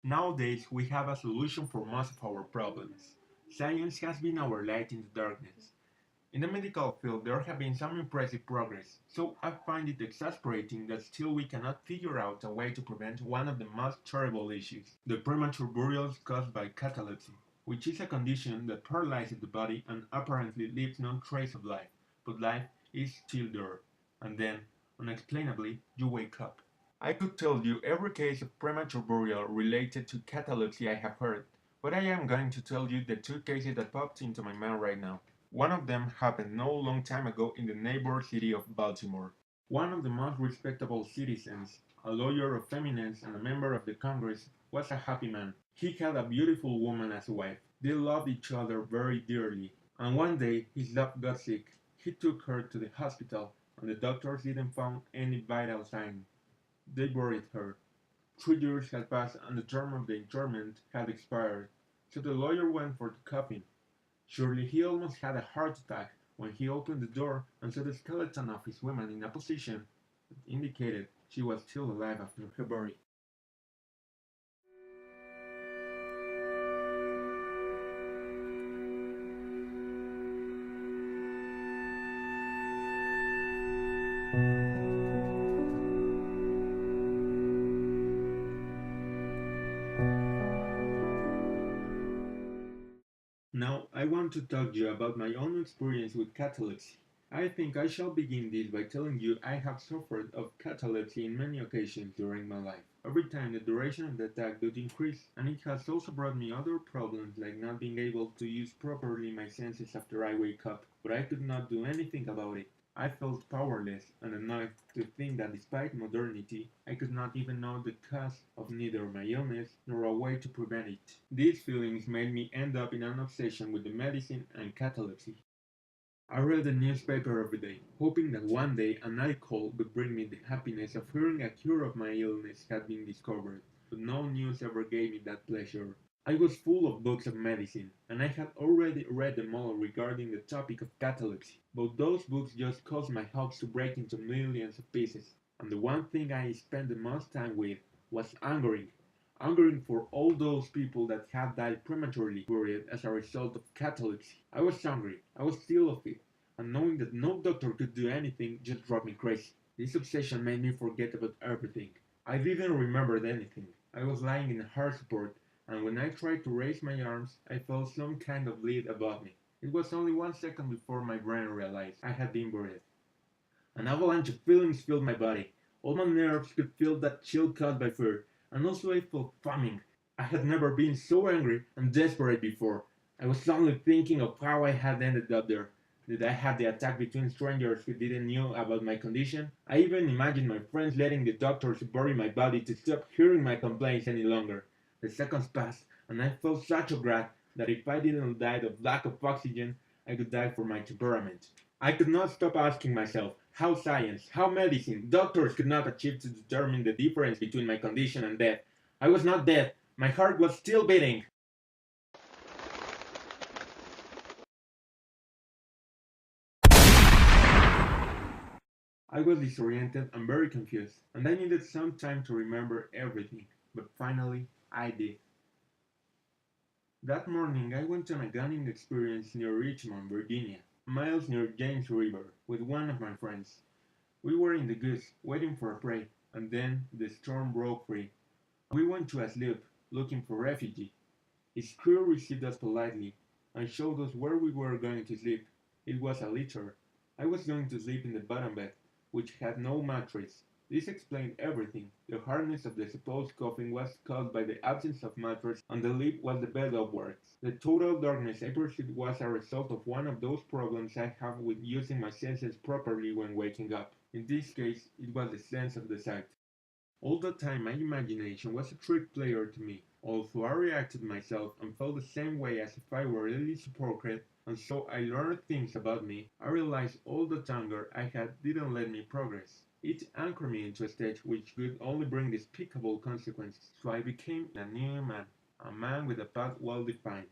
Nowadays, we have a solution for most of our problems. Science has been our light in the darkness. In the medical field, there have been some impressive progress, so I find it exasperating that still we cannot figure out a way to prevent one of the most terrible issues, the premature burials caused by catalepsy, which is a condition that paralyzes the body and apparently leaves no trace of life, but life is still there, and then, unexplainably, you wake up. I could tell you every case of premature burial related to catalepsy I have heard, but I am going to tell you the two cases that popped into my mind right now. One of them happened no long time ago in the neighbor city of Baltimore. One of the most respectable citizens, a lawyer of eminence and a member of the Congress, was a happy man. He had a beautiful woman as a wife. They loved each other very dearly. And one day his love got sick. He took her to the hospital, and the doctors didn't find any vital sign. They buried her. 3 years had passed and the term of the interment had expired, so the lawyer went for the coffin. Surely he almost had a heart attack when he opened the door and saw the skeleton of his woman in a position that indicated she was still alive after her burial. Now I want to talk to you about my own experience with catalepsy. I think I shall begin this by telling you I have suffered of catalepsy in many occasions during my life. Every time the duration of the attack did increase, and it has also brought me other problems like not being able to use properly my senses after I wake up, but I could not do anything about it. I felt powerless and annoyed to think that despite modernity, I could not even know the cause of neither my illness nor a way to prevent it. These feelings made me end up in an obsession with the medicine and catalepsy. I read the newspaper every day, hoping that one day an article would bring me the happiness of hearing a cure of my illness had been discovered, but no news ever gave me that pleasure. I was full of books of medicine, and I had already read them all regarding the topic of catalepsy, but those books just caused my hopes to break into millions of pieces, and the one thing I spent the most time with was angering for all those people that had died prematurely buried as a result of catalepsy. I was angry, I was still of it, and knowing that no doctor could do anything just drove me crazy. This obsession made me forget about everything. I didn't remember anything. I was lying in hard support, and when I tried to raise my arms, I felt some kind of lead above me. It was only 1 second before my brain realized I had been buried. An avalanche of feelings filled my body. All my nerves could feel that chill caused by fear, and also I felt foaming. I had never been so angry and desperate before. I was only thinking of how I had ended up there. Did I have the attack between strangers who didn't know about my condition? I even imagined my friends letting the doctors bury my body to stop hearing my complaints any longer. The seconds passed, and I felt such a regret that if I didn't die of lack of oxygen, I could die for my temperament. I could not stop asking myself how science, how medicine, doctors could not achieve to determine the difference between my condition and death. I was not dead. My heart was still beating. I was disoriented and very confused, and I needed some time to remember everything. But finally, I did. That morning, I went on a gunning experience near Richmond, Virginia, miles near James River, with one of my friends. We were in the goods, waiting for a prey, and then the storm broke free. We went to a sloop, looking for refuge. His crew received us politely, and showed us where we were going to sleep. It was a litter. I was going to sleep in the bottom bed, which had no mattress. This explained everything. The hardness of the supposed coffin was caused by the absence of mattress, and the lip was the bed upwards. The total darkness I perceived was a result of one of those problems I have with using my senses properly when waking up. In this case, it was the sense of the sight. All the time my imagination was a trick player to me, although I reacted myself and felt the same way as if I were really hypocrite, and so I learned things about me. I realized all that anger I had didn't let me progress. It anchored me into a state which could only bring despicable consequences, so I became a new man, a man with a path well defined.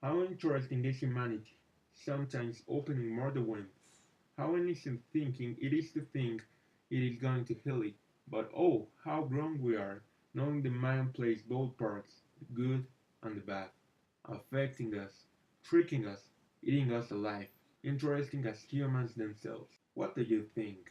How interesting is humanity, sometimes opening more the wind. How innocent thinking it is to think it is going to heal it, but oh, how wrong we are. knowing the mind plays both parts, the good and the bad, affecting us, tricking us, eating us alive, interesting as humans themselves. What do you think?